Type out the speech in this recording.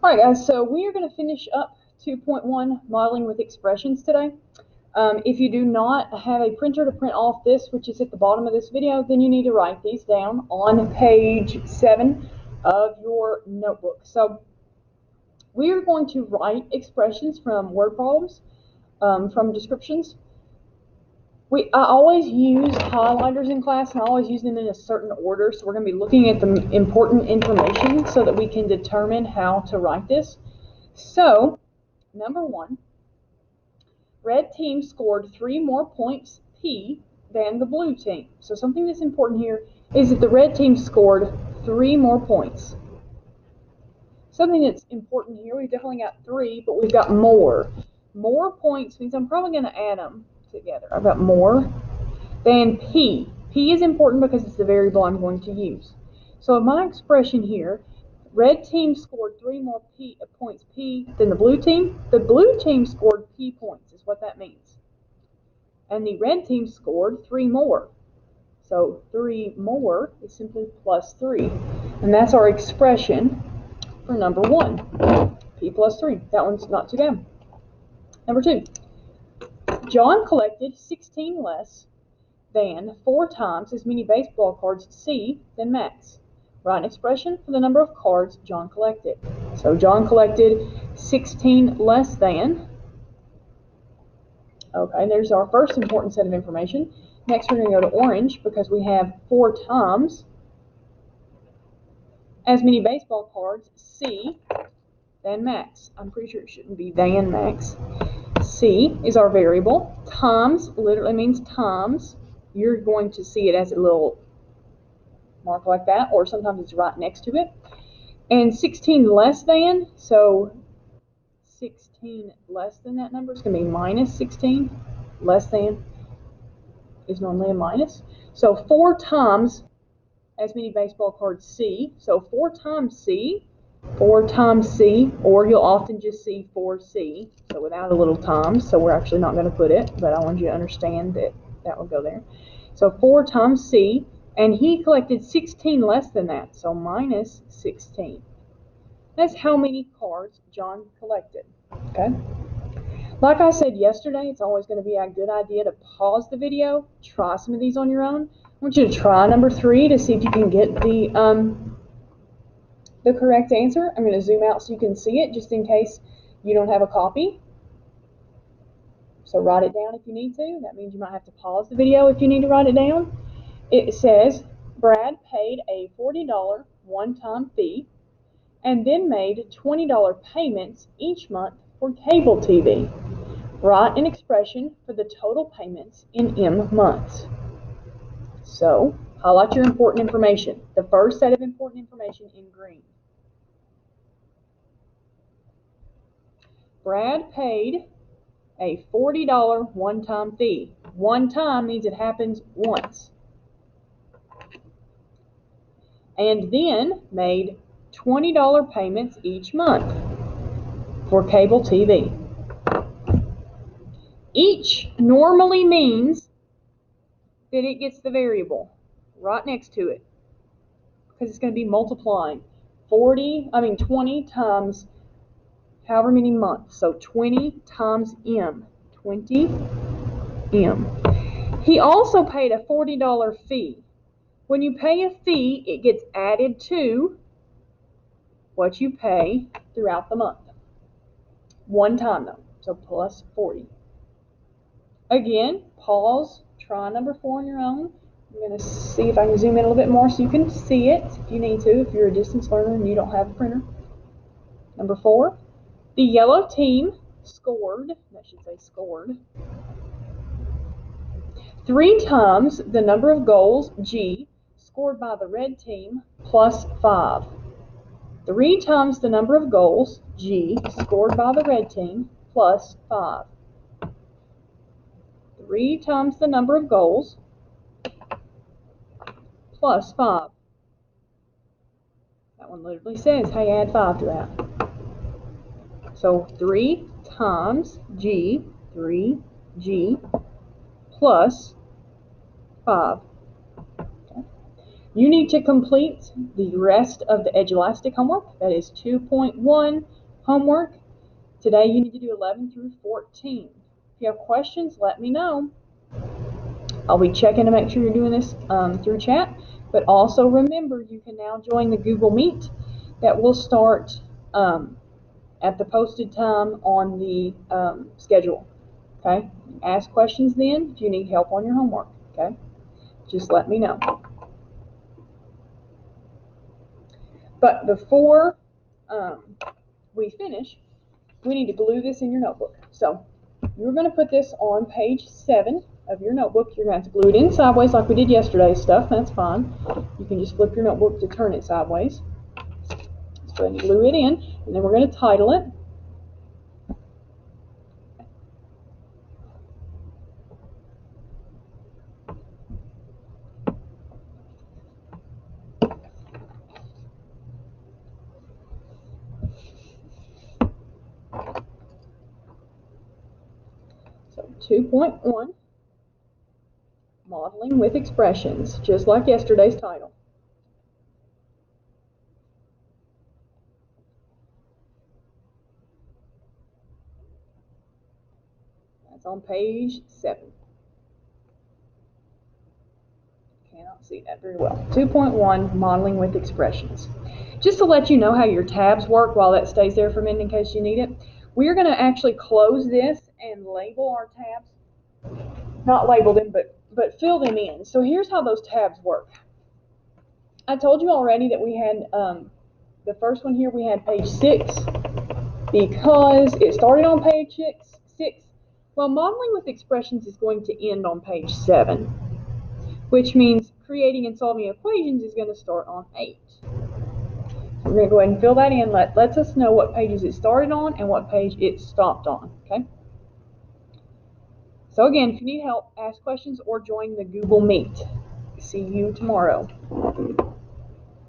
Alright guys, so we are going to finish up 2.1 modeling with expressions today. If you do not have a printer to print off this, which is at the bottom of this video, then you need to write these down on page 7 of your notebook. So we are going to write expressions from word problems, from descriptions. I always use highlighters in class, and I always use them in a certain order. So we're going to be looking at the important information so that we can determine how to write this. So, number 1, red team scored 3 more points P than the blue team. So something that's important here is that the red team scored 3 more points. Something that's important here, we've definitely got 3, but we've got more. More points means I'm probably going to add them together. I've got more than P. P is important because it's the variable I'm going to use. So in my expression here, red team scored 3 more points P than the blue team. The blue team scored P points is what that means. And the red team scored 3 more. So 3 more is simply plus 3. And that's our expression for number 1. P plus 3. That one's not too bad. Number 2. John collected 16 less than 4 times as many baseball cards C than Max. Write an expression for the number of cards John collected. So John collected 16 less than. Okay, there's our first important set of information. Next we're going to go to orange because we have 4 times as many baseball cards C than Max. I'm pretty sure it shouldn't be than Max. C is our variable. Times literally means times. You're going to see it as a little mark like that, or sometimes it's right next to it. And 16 less than, so 16 less than that number is going to be minus 16. Less than is normally a minus. So 4 times as many baseball cards C. So 4 times C, or you'll often just see 4C, so without a little times, so we're actually not going to put it, but I want you to understand that that will go there. So 4 times C, and he collected 16 less than that, so minus 16. That's how many cards John collected, okay? Like I said yesterday, it's always going to be a good idea to pause the video, try some of these on your own. I want you to try number 3 to see if you can get the correct answer. I'm going to zoom out so you can see it, just in case you don't have a copy. So write it down if you need to. That means you might have to pause the video if you need to write it down. It says, Brad paid a $40 one-time fee and then made $20 payments each month for cable TV. Write an expression for the total payments in M months. So, highlight your important information. The first set of important information in green. Brad paid a $40 one-time fee. One time means it happens once. And then made $20 payments each month for cable TV. Each normally means that it gets the variable right next to it, because it's going to be multiplying 20 times however many months. So 20 times M. 20 M. He also paid a $40 fee. When you pay a fee, it gets added to what you pay throughout the month. One time though, so plus 40. Again, pause, try number 4 on your own. I'm going to see if I can zoom in a little bit more so you can see it if you need to, if you're a distance learner and you don't have a printer. Number 4, the yellow team scored, I should say scored, 3 times the number of goals, G, scored by the red team plus 5. 3 times the number of goals, G, scored by the red team plus 5. 3 times the number of goals plus 5. That one literally says, hey, add 5 to that. So 3 times G, 3G, plus 5. Okay. You need to complete the rest of the Edulastic homework. That is 2.1 homework. Today you need to do 11 through 14. If you have questions, let me know. I'll be checking to make sure you're doing this through chat. But also remember, you can now join the Google Meet that will start at the posted time on the schedule. Okay? Ask questions then if you need help on your homework. Okay? Just let me know. But before we finish, we need to glue this in your notebook. So you're going to put this on page 7 of your notebook. You're going to have to glue it in sideways like we did yesterday's stuff. That's fine. You can just flip your notebook to turn it sideways. Let's go ahead and glue it in, and then we're going to title it. So 2.1, modeling with expressions, just like yesterday's title. That's on page 7. Cannot see that very well. 2.1, modeling with expressions. Just to let you know how your tabs work while that stays there for a minute in case you need it, we're going to actually close this and label our tabs. Not label them, but fill them in. So here's how those tabs work. I told you already that we had, the first one here, we had page 6 because it started on page 6. Well, modeling with expressions is going to end on page 7, which means creating and solving equations is going to start on 8. We're going to go ahead and fill that in. Lets us know what pages it started on and what page it stopped on. Okay. So again, if you need help, ask questions or join the Google Meet. See you tomorrow.